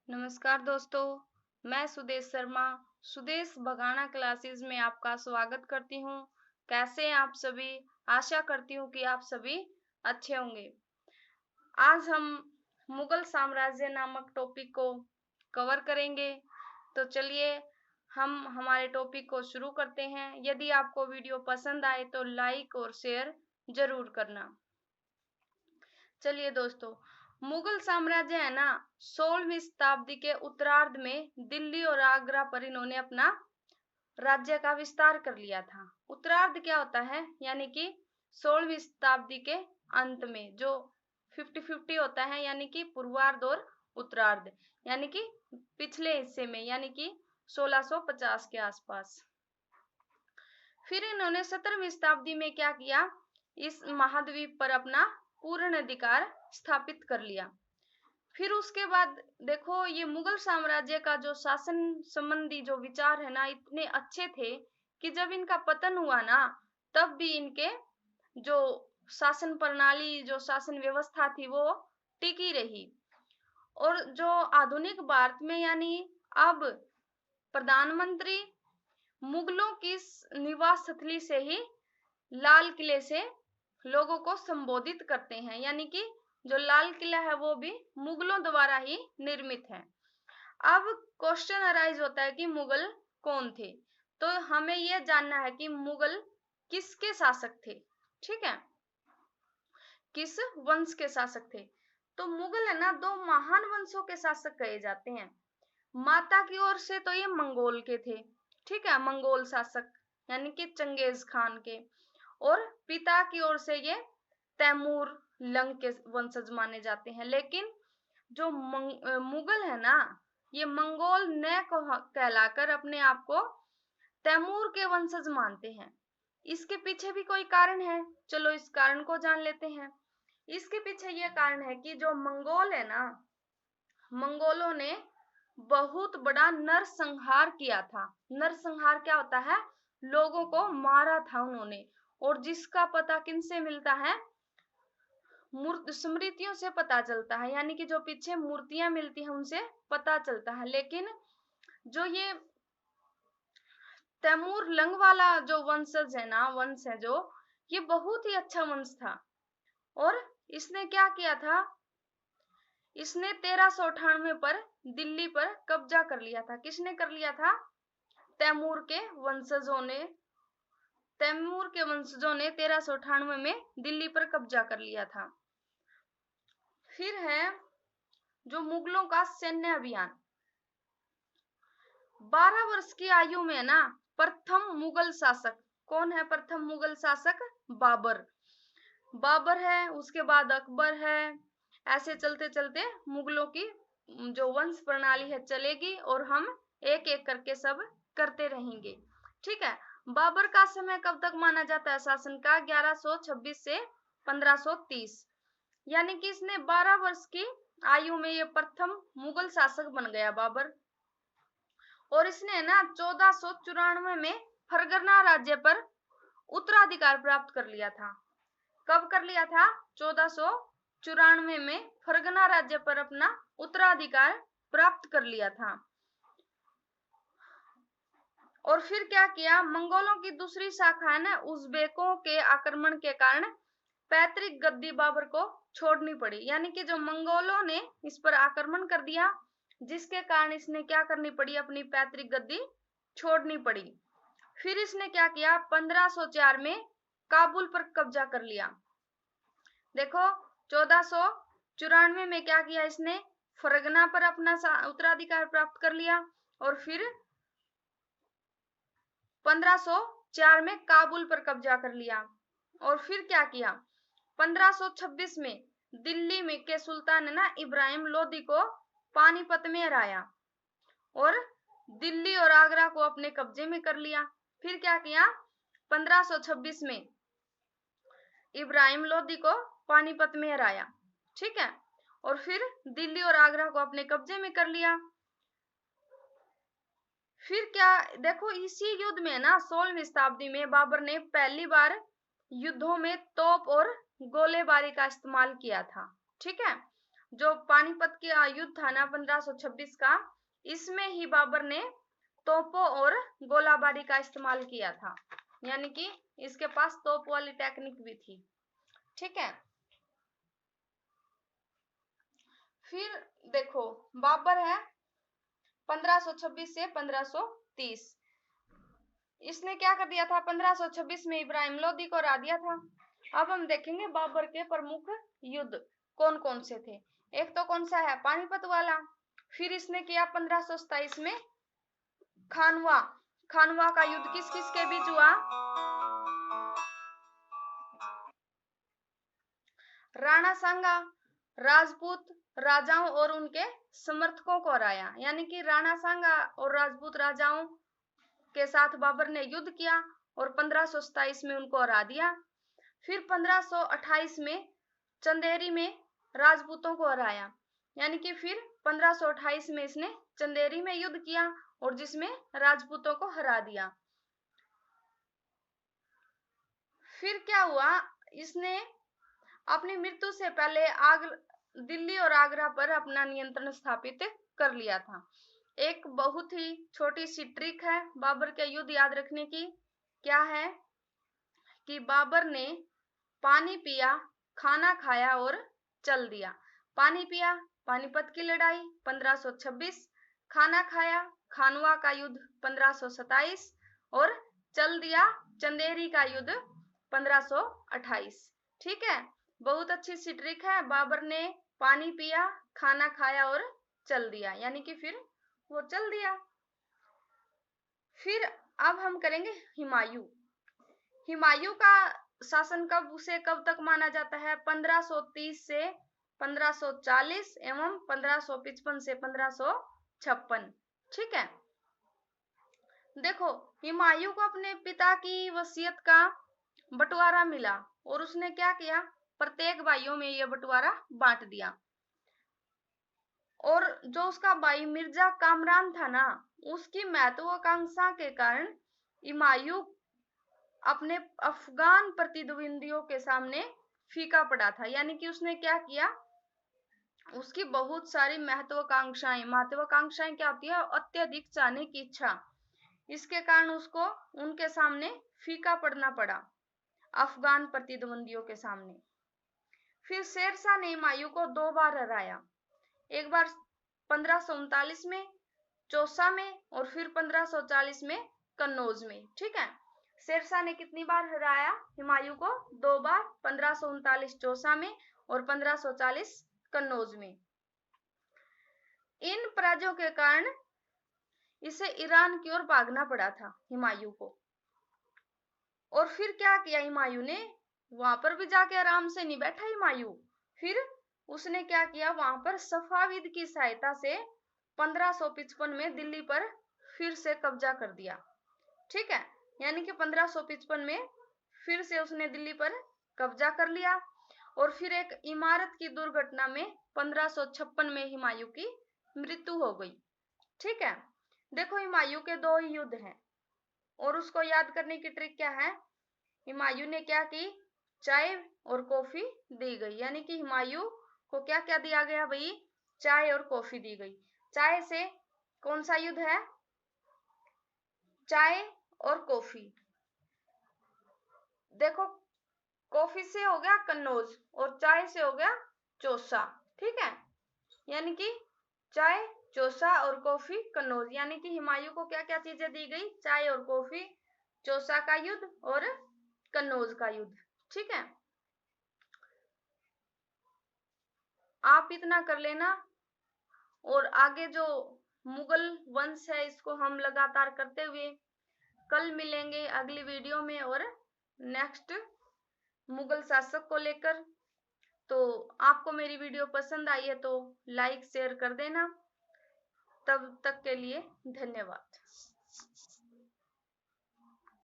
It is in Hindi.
नमस्कार दोस्तों, मैं सुदेश शर्मा सुदेश भगाना क्लासेस में आपका स्वागत करती हूँ। कैसे हैं आप सभी? आशा करती हूँ कि आप सभी अच्छे होंगे। आज हम मुगल साम्राज्य नामक टॉपिक को कवर करेंगे। तो चलिए हम हमारे टॉपिक को शुरू करते हैं। यदि आपको वीडियो पसंद आए तो लाइक और शेयर जरूर करना। चलिए दोस्तों, मुगल साम्राज्य है ना 16वीं शताब्दी के उत्तरार्ध में दिल्ली और आगरा पर इन्होंने अपना राज्य का विस्तार कर लिया था। उत्तरार्ध क्या होता है? यानी कि 16वीं शताब्दी के अंत में जो 50-50 होता है, यानी कि पूर्वार्ध और उत्तरार्ध, यानी कि पिछले हिस्से में, यानी कि 1650 के आसपास। फिर इन्होंने 17वीं शताब्दी में क्या किया? इस महाद्वीप पर अपना पूर्ण अधिकार स्थापित कर लिया। फिर उसके बाद देखो, ये मुगल साम्राज्य का जो शासन संबंधी जो विचार है ना, इतने अच्छे थे कि जब इनका पतन हुआ ना, तब भी इनके जो शासन प्रणाली, जो शासन व्यवस्था थी, वो टिकी रही। और जो आधुनिक भारत में, यानी अब प्रधानमंत्री मुगलों की निवास स्थली से ही, लाल किले से लोगों को संबोधित करते हैं। यानी कि जो लाल किला है वो भी मुगलों द्वारा ही निर्मित है। अब क्वेश्चन अराइज होता है कि मुगल कौन थे? तो हमें यह जानना है कि मुगल किसके शासक थे। ठीक है, किस वंश के शासक थे? तो मुगल है ना दो महान वंशों के शासक कहे जाते हैं। माता की ओर से तो ये मंगोल के थे, ठीक है, मंगोल शासक यानी कि चंगेज खान के। और पिता की ओर से ये तैमूर लंग के वंशज माने जाते हैं। लेकिन जो मुगल है ना, ये मंगोल न कहलाकर अपने आप को तैमूर के वंशज मानते हैं। इसके पीछे भी कोई कारण है, चलो इस कारण को जान लेते हैं। इसके पीछे यह कारण है कि जो मंगोल है ना, मंगोलों ने बहुत बड़ा नरसंहार किया था। नरसंहार क्या होता है? लोगों को मारा था उन्होंने। और जिसका पता किनसे मिलता है? स्मृतियों से पता चलता है, यानी कि जो पीछे मूर्तियां मिलती हैं उनसे पता चलता है। लेकिन जो ये तैमूर लंग वाला जो वंशज है ना, वंश है जो, ये बहुत ही अच्छा वंश था। और इसने क्या किया था? इसने 1398 पर दिल्ली पर कब्जा कर लिया था। किसने कर लिया था? तैमूर के वंशजों ने। तैमूर के वंशजों ने 1398 में दिल्ली पर कब्जा कर लिया था। फिर है जो मुगलों का सैन्य अभियान। 12 वर्ष की आयु में ना प्रथम मुगल शासक कौन है? प्रथम मुगल शासक बाबर। बाबर है, उसके बाद अकबर है। ऐसे चलते चलते मुगलों की जो वंश प्रणाली है चलेगी, और हम एक एक करके सब करते रहेंगे। ठीक है, बाबर का समय कब तक माना जाता है शासन का? 1126 से 1530। यानी कि इसने 12 वर्ष की आयु में ये प्रथम मुगल शासक बन गया बाबर। और इसने ना 1494 में फरगना राज्य पर उत्तराधिकार प्राप्त कर लिया था। कब कर लिया था? 1494 में फरगना राज्य पर अपना उत्तराधिकार प्राप्त कर लिया था। और फिर क्या किया? मंगोलों की दूसरी शाखा है ना, उज़्बेकों के आक्रमण के कारण पैतृक गद्दी बाबर को छोड़नी पड़ी। यानी कि जो मंगोलों ने इस पर आक्रमण कर दिया, जिसके कारण इसने क्या करनी पड़ी? अपनी पैतृक गद्दी छोड़नी पड़ी। फिर इसने क्या किया? 1504 में काबुल पर कब्जा कर लिया। देखो, 1494 में क्या किया इसने? फरगना पर अपना उत्तराधिकार प्राप्त कर लिया। और फिर 1504 में काबुल पर कब्जा कर लिया। और फिर क्या किया? 1526 में दिल्ली में के सुल्तान ने ना इब्राहिम लोदी को पानीपत में हराया और दिल्ली और आगरा को अपने कब्जे में कर लिया। फिर क्या किया? 1526 में इब्राहिम लोदी को पानीपत में हराया, ठीक है, और फिर दिल्ली और आगरा को अपने कब्जे में कर लिया। फिर क्या देखो, इसी युद्ध में ना 16वीं शताब्दी में बाबर ने पहली बार युद्धों में तोप और गोलेबारी का इस्तेमाल किया था। ठीक है, जो पानीपत का युद्ध था ना 1526 का, इसमें ही बाबर ने तोपों और गोलाबारी का इस्तेमाल किया था, यानी कि इसके पास तोप वाली टेक्निक भी थी। ठीक है। फिर देखो बाबर है 1526 से 1530, इसने क्या कर दिया था, 1526 में इब्राहिम लोदी को हरा दिया था। अब हम देखेंगे बाबर के प्रमुख युद्ध कौन कौन से थे। एक तो कौन सा है, पानीपत वाला। फिर इसने किया 1527 में खानवा। खानवा का युद्ध किस किस के बीच हुआ, राणा सांगा राजपूत राजाओं और उनके समर्थकों को हराया, यानी कि राणा सांगा और राजपूत राजाओं के साथ बाबर ने युद्ध किया और 1527 में उनको हरा दिया। फिर 1528 में चंदेरी में राजपूतों को हराया, यानी कि फिर 1528 में इसने चंदेरी में युद्ध किया और जिसमें राजपूतों को हरा दिया। फिर क्या हुआ, इसने अपनी मृत्यु से पहले दिल्ली और आगरा पर अपना नियंत्रण स्थापित कर लिया था। एक बहुत ही छोटी सी ट्रिक है बाबर के युद्ध याद रखने की, क्या है कि बाबर ने पानी पिया, खाना खाया और चल दिया। पानी पिया, पानीपत की लड़ाई 1526, खाना खाया, खानवा का युद्ध 1527 और चल दिया, चंदेरी का युद्ध 1528। ठीक है, बहुत अच्छी सी ट्रिक है। बाबर ने पानी पिया, खाना खाया और चल दिया, यानी कि फिर वो चल दिया। फिर अब हम करेंगे हुमायूं। हुमायूं का शासन कब से कब तक माना जाता है, 1530 से 1540 एवं 1555 से 1556। ठीक है। देखो हुमायूं को अपने पिता की वसीयत का बंटवारा मिला और उसने क्या किया, प्रत्येक भाइयों में यह बंटवारा बांट दिया। और जो उसका भाई मिर्जा कामरान था ना, उसकी महत्वाकांक्षा के कारण हुमायूं अपने अफगान प्रतिद्वंदियों के सामने फीका पड़ा था, यानी कि उसने क्या किया, उसकी बहुत सारी महत्वाकांक्षाएं क्या होती है, अत्यधिक चाहने की इच्छा, इसके कारण उसको उनके सामने फीका पड़ना पड़ा, अफगान प्रतिद्वंदियों के सामने। फिर शेरशाह ने हुमायूं को 2 बार हराया, एक बार 1539 में चौसा में और फिर 1540 में कन्नौज में। ठीक है, शेरशाह ने कितनी बार हराया हुमायूं को, 2 बार, 1539 चौसा में और 1540 कन्नौज में। इन पराजयों के कारण इसे ईरान की ओर भागना पड़ा था हुमायूं को। और फिर क्या किया हुमायूं ने, वहां पर भी जाके आराम से नहीं बैठा हुमायूं, फिर उसने क्या किया, वहां पर सफाविद की सहायता से 1555 में दिल्ली पर फिर से कब्जा कर दिया। ठीक है, यानी कि 1555 में फिर से उसने दिल्ली पर कब्जा कर लिया। और फिर एक इमारत की दुर्घटना में 1556 में हुमायूं की मृत्यु हो गई। ठीक है, देखो हुमायूं के 2 ही युद्ध हैं और उसको याद करने की ट्रिक क्या है, हुमायूं ने क्या की, चाय और कॉफी दी गई, यानी कि हुमायूं को क्या क्या दिया गया भाई, चाय और कॉफी दी गई। चाय से कौन सा युद्ध है, चाय और कॉफी। देखो कॉफी से हो गया कन्नौज और चाय से हो गया चौसा। ठीक है, यानी कि चाय, चौसा और कॉफी, कन्नौज, यानी कि हुमायूं को क्या क्या चीजें दी गई, चाय और कॉफी, चौसा का युद्ध और कन्नौज का युद्ध। ठीक है, आप इतना कर लेना और आगे जो मुगल वंश है इसको हम लगातार करते हुए कल मिलेंगे अगली वीडियो में और नेक्स्ट मुगल शासक को लेकर। तो आपको मेरी वीडियो पसंद आई है तो लाइक शेयर कर देना। तब तक के लिए धन्यवाद।